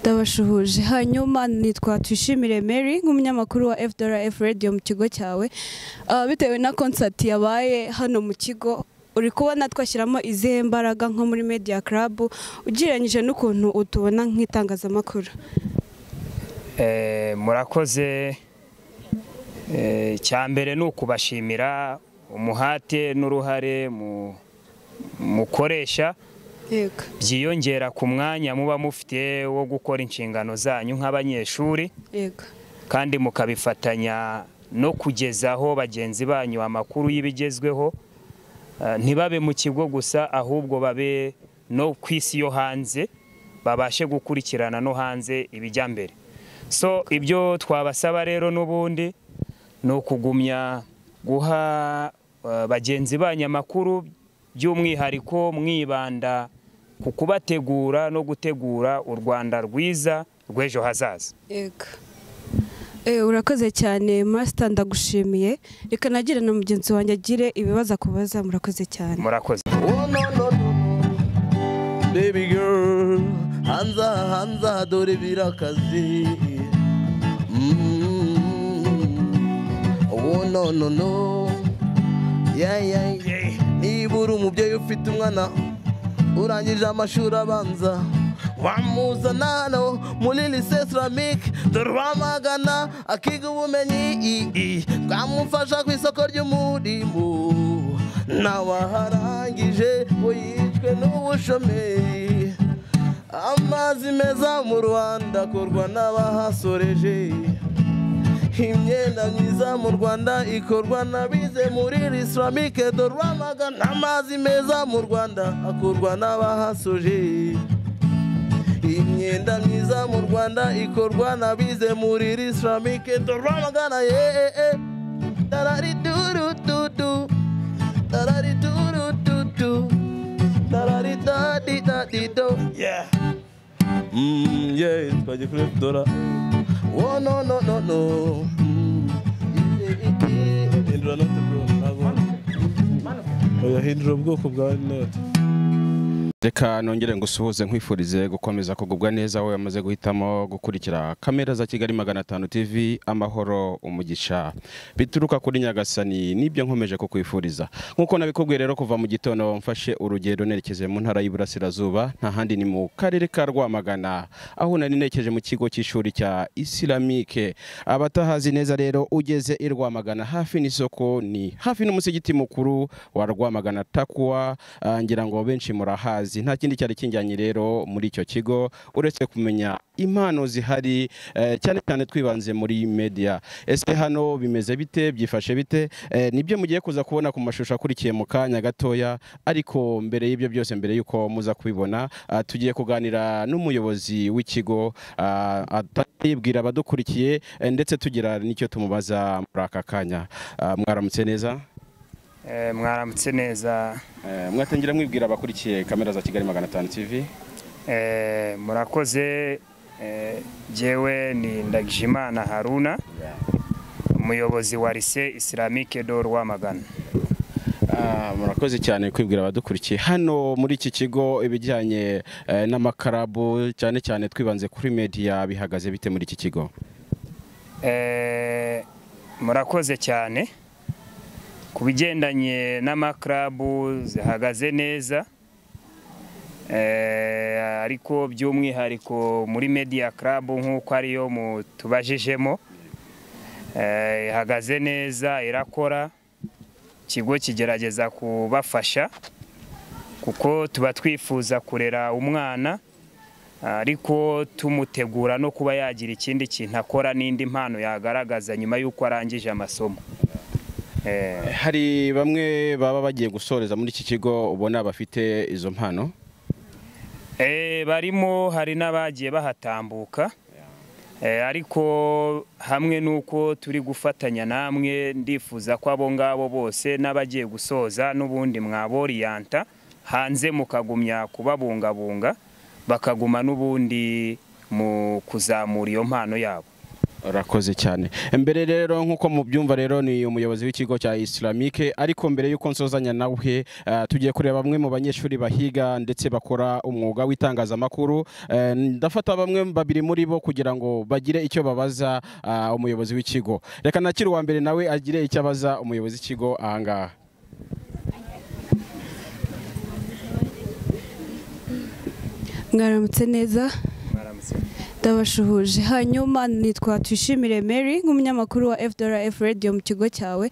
Ndabashuhuje hanyuma nitwa Twishimire Mary nk'umunyamakuru wa FWF Radio mu kigo cyawe bitewe na concert yabaye hano mu kigo uri kubona twashyiramo izihe mbaraga nko muri Media Club ugereranyije n'ukuntu utubona nk'itangazamakuru. Murakoze cyambere n'ukubashimira umuhate n'uruhare mukoresha byiyongera ku mwanya muba mufite wo gukora inshingano zanyu nk'abanyeshuri kandi mukabifatanya no kugezaho bagenzi banyu amakuru y'ibigezweho ntibabe mu kigo gusa ahubwo babe no kwisi yo hanze babashe gukurikirana no hanze ibijya mbere. So ibyo twabasaba rero n'ubundi no kugumya guha bagenzi banyu amakuru by'umwihariko mwibanda ku kubategura no gutegura u Rwanda rwiza rw'ejo hazaza. Urakoze cyane Master, ndagushimiye. Reka nagira na mugenzi wanjye agire ibibaza kubaza. Murakoze cyane. Murakoze. Oh no no no baby girl hanza dore birakazi. Oh no no no yeah nibura umubyeyi ufite umwana urangije amashuri abanza wamuzana no muri lycée Islamique de Rwamagana akiga ubumenyi bwamufasha ku isoko ry'umurimo nawe aharangije ngo yicwe n'ubushomeri. Amazi meza mu Rwanda akorwa n'abahasoreje, imyenda myiza mu Rwanda ikorwa n'abize muri Islamique de Rwamagana. Amazi meza mu Rwanda akorwa n'abahasoje, imyenda myiza mu Rwanda ikorwa n'abize muri Islamique de Rwamagana. Tarari duru dudu tarari duru dudu tarari dadi dadi do twaje kuri Dora. Oh no no no no hindura note bro oya hindura ubwoko bwa note. Reka nongere ngusuhuze nkwifurize gukomeza kugubwa neza wowe yamaze guhitamo gukurikira kamera za Kigali 500 TV amahoro umugisha bituruka kuri Nyagasani. Nibyo nkomeje kukwifuriza nkuko nabikubwiye rero kuva mu gitondo mfashe urugendo nerekeze mu ntara y'Iburasirazuba nta handi ni mu karere ka Rwamagana aho nari nekeje mu kigo cy'ishuri cya Islamique. Abatahazi neza rero ugeze i Rwamagana hafi n'isoko ni hafi n'umusigiti mukuru wa Rwamagana Takwa, ngira ngo benshi murahazi. Nta kindi cyari kinjyanye rero muri icyo kigo uretse kumenya impano zihari cyane cyane twibanze muri media. Ese hano bimeze bite, byifashe bite? Nibyo mugiye kuza kubona ku mashusho akurikiye mu kanya gatoya, ariko mbere y'ibyo byose, mbere yuko muza kubibona, tugiye kuganira n'umuyobozi w'ikigo atabwira abadukurikiye ndetse tugira n'icyo tumubaza muri aka kanya. Mwaramutse neza? Mwaramutse neza. Mwatangira mwibwira abakurikiye kamera za Kigali 500 TV. Murakoze. Jewe ni Ndagijimana Haruna, umuyobozi wa lycée Islamique de Rwamagana. Murakoze cyane kwibwira abadukurikiye hano muri iki kigo ibijyanye n'amakarabu cyane cyane twibanze kuri media bihagaze bite muri iki kigo? Murakoze cyane. Kubigendanye n'amaklabu zihagaze neza, ariko by'umwihariko muri Media Club nk'uko ariyo tubajijemo ihagaze neza, irakora. Ikigo kigerageza kubafasha kuko tuba twifuza kurera umwana ariko tumutegura no kuba yagira ikindi kintu akora n'indi mpano yagaragaza nyuma y'uko arangije amasomo. Hari bamwe baba bagiye gusoreza muri iki kigo ubona bafite izo mpano? Barimo, hari n'abagiye bahatambuka, ariko hamwe nuko turi gufatanya namwe ndifuza ko abo ngabo bose n'abagiye gusoza n'ubundi mwaboriyanta hanze mukagumya kubabungabunga bakaguma n'ubundi mu kuzamura iyo mpano yabo. Rakoze cyane. Mbere rero nkuko mubyumva rero ni umuyobozi w'ikigo cya Islamique, ariko mbere yuko nsozanya nawe tugiye kureba bamwe mu banyeshuri bahiga ndetse bakora umwuga w'itangazamakuru. Ndafata bamwe babiri muri bo kugira ngo bagire icyo babaza umuyobozi w'ikigo. Reka nakiri wa mbere nawe agire icyo abaza umuyobozi w'ikigo ahangaha. Mwaramutse neza. Ndabashuhuje. Hanyuma nitwa Twishimire Mary nk'umunyamakuru wa FDRF Radio mu kigo cyawe.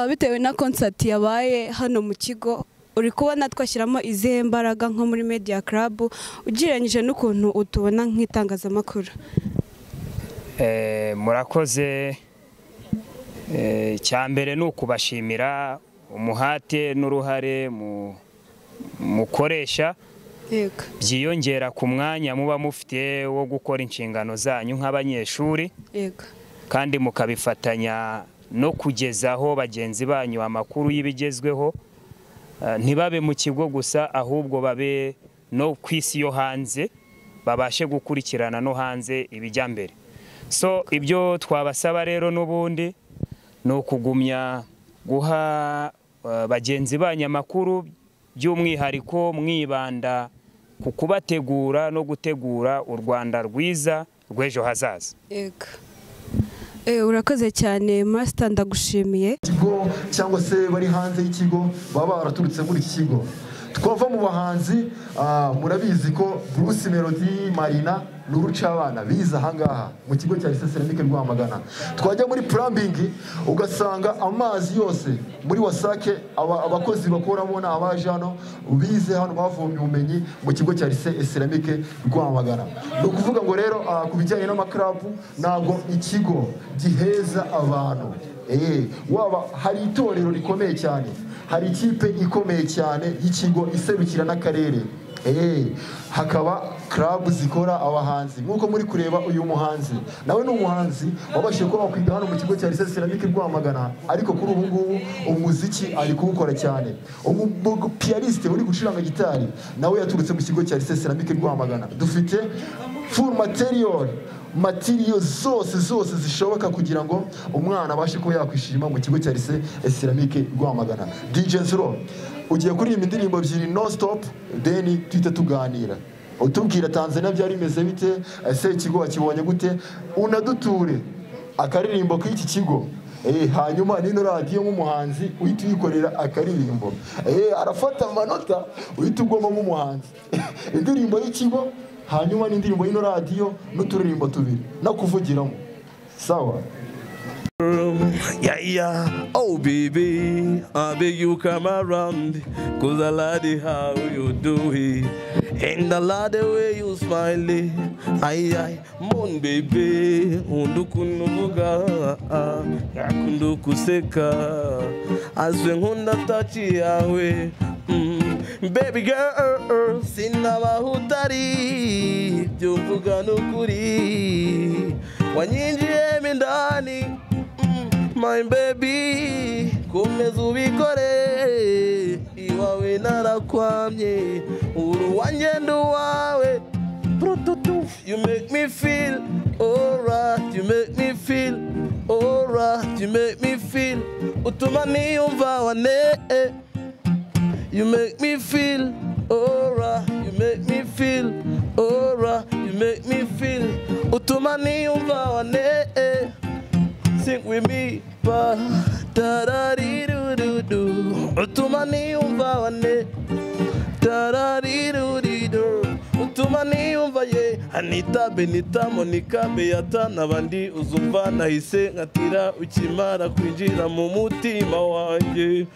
Bitewe na concert yabaye hano mu kigo, uri kubona twashyiramo izihe mbaraga nko muri Media Club ugereranyije n'ukuntu utubona nk'itangazamakuru? Murakoze. Cyambere n'ukubashimira umuhate n'uruhare mukoresha byiyongera ku mwanya muba mufite wo gukora inshingano zanyu nk'abanyeshuri, kandi mukabifatanya no kugezaho bagenzi banyu amakuru y'ibigezweho, ntibabe mu kigo gusa ahubwo babe no ku isi yo hanze, babashe gukurikirana no hanze ibijya mbere. So ibyo twabasaba rero n'ubundi ni ukugumya guha bagenzi banyu amakuru, by'umwihariko mwibanda ku kubategura no gutegura u Rwanda rwiza rw'ejo hazaza. Urakoze cyane Master, ndagushimiye. Ikigo cyangwa se bari hanze y'ikigo baba baraturutse muri iki kigo. Twava mu bahanzi, murabizi ko Bruce Melody, Marina n'urucabana biza ahangaha mu kigo cya Islamique Rwamagana. Twajya muri plumbing ugasanga amazi yose muri wasake abakozi bakoramo n'abaje hano bize hano bavomye ubumenyi mu kigo cya Islamique Rwamagana. No kuvuga ngo rero ku bijyanye n'amaklabu ntabwo ikigo giheza abantu. Waba hari itorero rikomeye cyane, hari ikipe ikomeye cyane y'ikigo iserukira n'akarere, hakaba club zikora abahanzi nkuko muri kureba uyu muhanzi nawe ni umuhanzi wabashije kuba wakwiga hano mu kigo cya Islamique Rwamagana, ariko kuri ubu ngubu umuziki ari kuwukora cyane. Pianiste uri gucuranga gitari nawe yaturutse mu kigo cya Islamique Rwamagana. Dufite full material zose zishoboka kugira ngo umwana abashe kuba yakwishima mu kigo cya Islamique Rwamagana. DJ Zero ugiye kuririmba indirimbo ebyiri non stop, then twite tuganira utubwira Tanzania byari bimeze bite, ese ikigo wakibonye gute, unaduture akaririmbo k'iki kigo. Hanyuma nino radio nk'umuhanzi uhita uyikorera akaririmbo, arafata amanota uhita ugoma nk'umuhanzi indirimbo y'ikigo, hanyuma n'indirimbo y'ino radio n'uturirimbo tubiri no kuvugiramo. Sawa? Yeah. Oh baby, I beg you come around, cause I like how you do it, and I like the way you smile. Ay, mon baby, undukunuvuga, yakundukuseka, aswe nkunda touch yawe. Baby girl, sinabahutari, byumvuga n'ukuri, wanyinjiye ndani. My baby, komeza ubikore, iwawe narakwamye, uru wanjye nduwawe. You make me feel alright, you make me feel alright, you make me feel utuma niyumva wane. You make me feel alright, you make me feel alright, you make me feel utuma niyumva wane. Sing with me, ba da da dee do do do. Utumani umva wane, da da dee do dee do. Utumani umva ye. Anita, Benita, Monica, Beata, n'abandi uzumva nahise nkatira ukimara kwinjira mu mutima wanjye.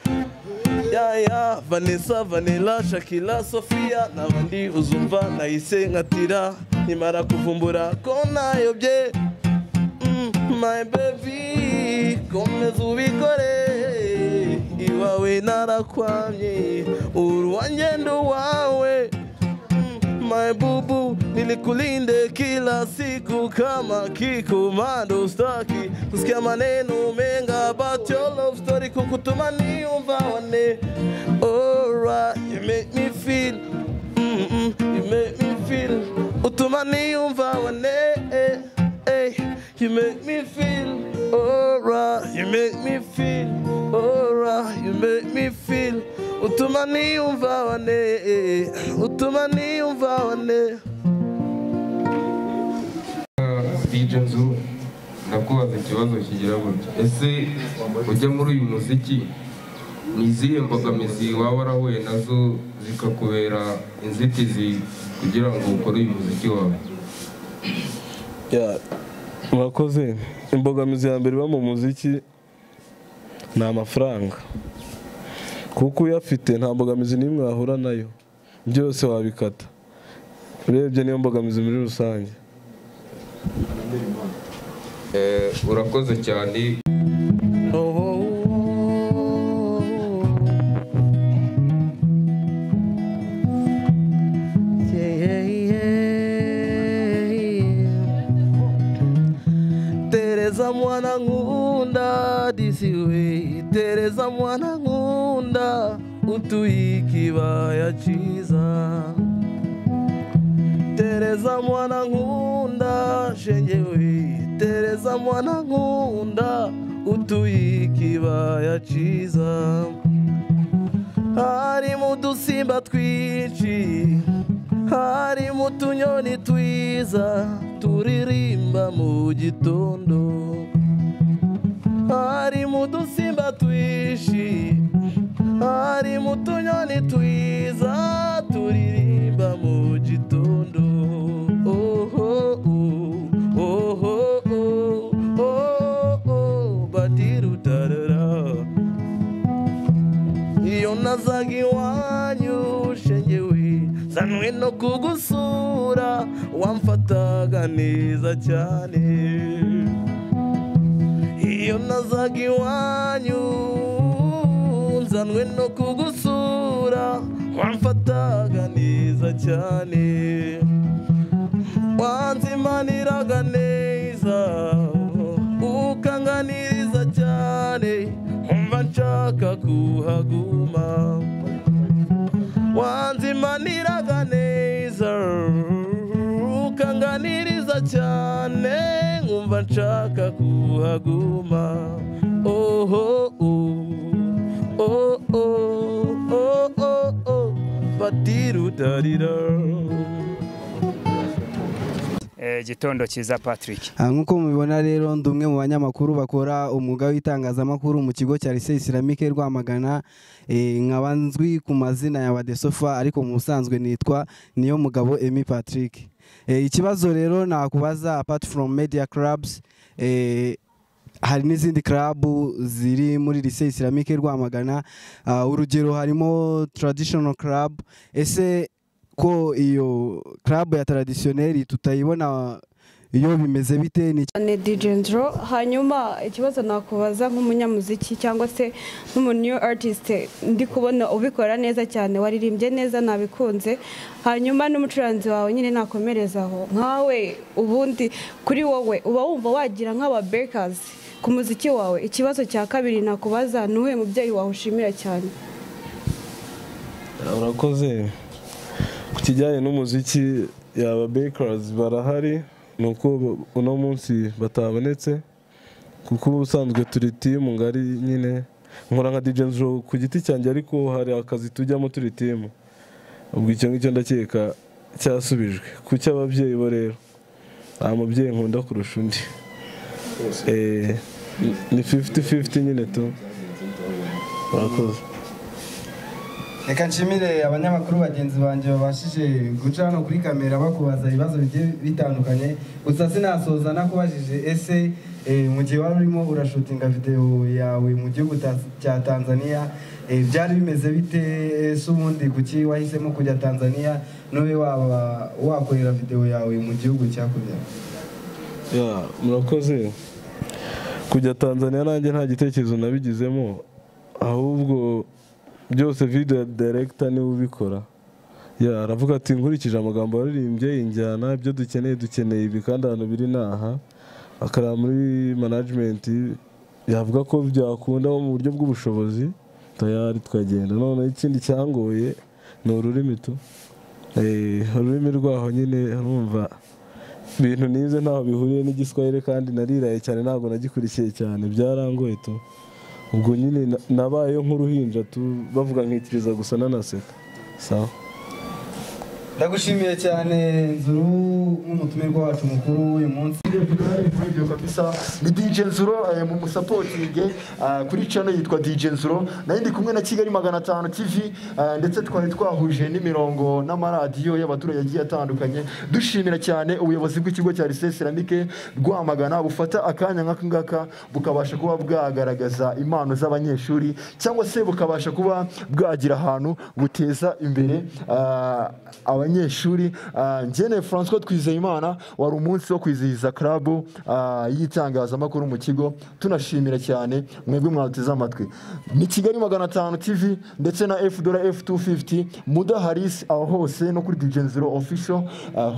Ya Vanessa, Vanilla, Shakila, Sofia, n'abandi uzumva nahise nkatira nimara kuvumbura ko nayobye. My baby, komeza ubikore, iwawe narakwamye, uru wanjye nduwawe. My boo, nilikulinde kila siku kama kikomando, staki kusikia maneno menga about your love story, kukutuma niyumva wane. Alright, you make me feel, you make me feel, utuma niyumva wane. You make me feel alright. You make me feel alright. You make me feel. Utuma niyumva wane. Utuma niyumva wane. DJ Nzu, nakubaza ikibazo kigira gutya. Ese ujya muri uyu muziki ni izihe mbogamizi waba warahuye nazo zikakubera inzitizi kugira ngo ukore uyu muziki wawe? Murakoze. Imbogamizi ya mbere iba mu muziki ni amafaranga, kuko uyafite nta mbogamizi n'imwe wahura nayo, byose wabikata. Urebye niyo mbogamizi muri rusange. Urakoze cyane. Tereza mwana nkunda disiwe, Tereza mwana nkunda utuye ikibaya cyiza. Tereza mwana nkunda shengewe, Tereza mwana nkunda utuye ikibaya cyiza. Hari mu dusimba twinshi, hari mu tunyoni twiza turirimba mu gitondo. Hari mu dusimba twinshi, hari mu tunyoni twiza turirimba mu gitondo. Oh oh oh oh oh oh oh oh badiru tarara. Iyo nazaga iwanyu shengewe, zanwe no kugusura, wamfataga neza cyane. Iyo nazaga iwanyu zanwe no kugusura, wamfataga neza cyane. Wanzimaniraga neza, ukanganiriza cyane, umva nshaka kuhaguma. Wanzimaniraga neza, ukanganiriza cyane, umva nshaka kuhaguma. Oh oh oh oh oh oh oh oh batiru darira. Gitondo cyiza Patrick. Nkuko mubibona rero ndumwe mu banyamakuru bakora umwuga w'itangazamakuru mu kigo cya Lycée Islamique Rwamagana. Nkabanzwi ku mazina ya Badesofa, ariko mu busanzwe nitwa niyo mugabo Emi Patrick. Ikibazo rero nakubaza, apart from media clubs, hari n'izindi club ziri muri Lycée Islamique Rwamagana. Urugero harimo Traditional Club. Ese ko iyo club ya traditionnel tutayibona iyo bimeze bite? Ni DJ Nzu. Hanyuma ikibazo nakubaza nk'umunyamuziki cyangwa se nk'umuntu new artist, ndi kubona ubikora neza cyane, waririmbye neza, nabikunze. Hanyuma n'umucuranzi wawe nyine nakomerezaho nkawe, ubundi kuri wowe uba wumva wagira nk'aba bakers ku muziki wawe? Ikibazo cya kabiri nakubaza, nuhe mubyeyi wawe ushimira cyane? Urakoze. Ku kijyanye n'umuziki, yaba bakers barahari, nuko uno munsi batabonetse, kuko ubusanzwe turi team ngari nyine. Nkora nka DJ Nzu ku giti cyanjye, ariko hari akazi tujyamo turi team. Ubwo icyo ngicyo ndakeka cyasubijwe. Ku cy'ababyeyi bo rero, nta mubyeyi nkunda kurusha undi. Ni 50-50 nyine tu. Urakoze. Reka nshimire abanyamakuru bagenzi banjye babashije guca hano kuri kamera bakubaza ibibazo bigiye bitandukanye. Gusa sinasoza nakubajije, ese mu gihe wari urimo urashutinga video yawe mu gihugu cya Tanzania, byari bimeze bite? Ese ubundi kuki wahisemo kujya Tanzania nowe waba wakorera video yawe mu gihugu cyakujya? Murakoze. Kujya Tanzania nanjye nta gitekerezo nabigizemo, ahubwo byose video director ni ubikora. Aravuga ati nkurikije amagambo waririmbye, injyana, ibyo dukeneye ibi, kandi ahantu biri naha. Akara muri management yavuga ko byakunda mu buryo bw'ubushobozi, tayari twagenda. None ikindi cyangoye ni ururimi tu. Ururimi rwaho nyine urumva ibintu nize ntaho bihuriye n'igiswahili kandi nariraye cyane ntabwo nagikurikiye cyane byarangoye tu ubwo nyine nabayeho nk'uruhinja bavuga nkitiriza gusa nanaseka sawa. Ndagushimiye cyane Nzuru nk'umutumirwa wacu mukuru uyu munsi. Kabisa ni DJ Nzuro mu supporting kuri channel yitwa DJ Nzuro, nayo ndi kumwe na Kigali 500 TV ndetse twari twahuje n'imirongo n'amaradiyo y'abaturage agiye atandukanye. Dushimira cyane ubuyobozi bw'ikigo cya Lycée Ceramique Rwamagana bufata akanya nk'aka bukabasha kuba bwagaragaza impano z'abanyeshuri cyangwa se bukabasha kuba bwagira ahantu buteza imbere abanyeshuri. Njene François Twizeyimana wari umunsi wo kwizihiza club y'itangazamakuru mu kigo. Tunashimira cyane mwebwe mwateze amatwi. Ni Kigali 500 TV ndetse na F250 Muda Haris aho hose no kuri DJ Nzuro official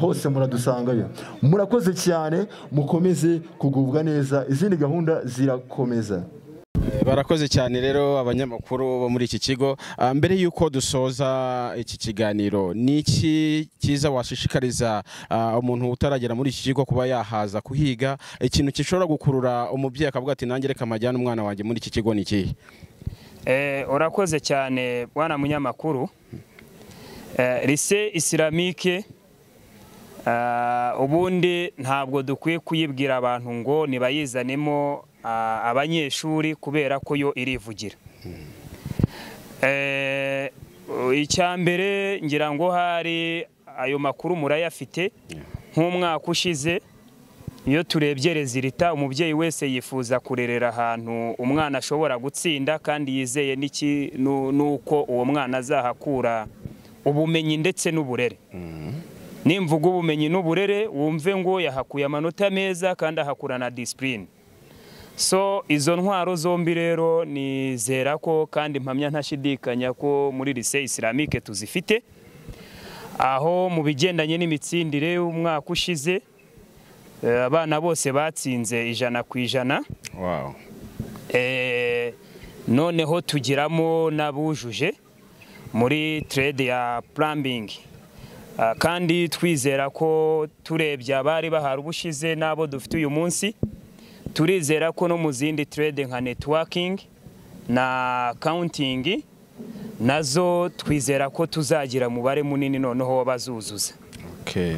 hose muradusangayo. Murakoze cyane, mukomeze kugubwa neza, izindi gahunda zirakomeza. Barakoze cyane rero abanyamakuru bo muri iki kigo. Mbere yuko dusoza iki kiganiro, niki kiza washishikariza umuntu utaragera muri iki kigo kuba yahaza kuhiga, ikintu gishobora gukurura umubyeyi akavuga ati nanjye reka majyana umwana wanjye muri iki kigo ni iki? Urakoze cyane bwana munyamakuru. Lycée Islamique ubundi ntabwo dukwiye kuyibwira abantu ngo nibayizanemo abanyeshuri kubera ko yo irivugira. Icyambere ngira ngo hari ayo makuru murayafite nk'umwaka ushize iyo turebye rezilita umubyeyi wese yifuza kurerera ahantu umwana ashobora gutsinda kandi yizeye nuko uwo mwana azahakura ubumenyi ndetse n'uburere. Nimvuga ubumenyi n'uburere wumve ngo yahakuye amanota meza kandi ahakura na discipline. So izo ntwaro zombi rero nizera ko kandi mpamya ntashidikanya ko muri Lycée Islamique tuzifite, aho mu bigendanye n'imitsindire umwaka ushize abana bose batsinze 100%. Wow. Noneho tugiramo nabujuje muri trade ya plumbing. Kandi twizera ko turebye abari bahari ubushize nabo dufite uyu munsi, turizera ko no mu zindi trade nka networking na accounting nazo twizera ko tuzagira mubare munini noneho bazuzuza. Okay.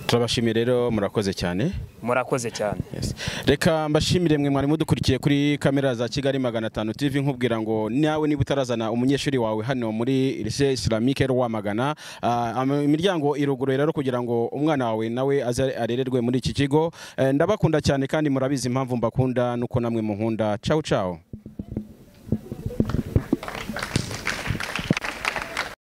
Turabashimiye rero, murakoze cyane. Murakoze cyane. Yes. Reka mbashimire mwe mwari mudukurikiye kuri kamera za Kigali 500 TV nkubwira ngo nawe niba utarazana umunyeshuri wawe hano muri Lycée Islamique Rwamagana, imiryango iruguruye rero kugira ngo umwana wawe nawe aze arererwe muri iki kigo. Ndabakunda cyane kandi murabizi impamvu mbakunda nuko namwe munkunda. Ciao ciao.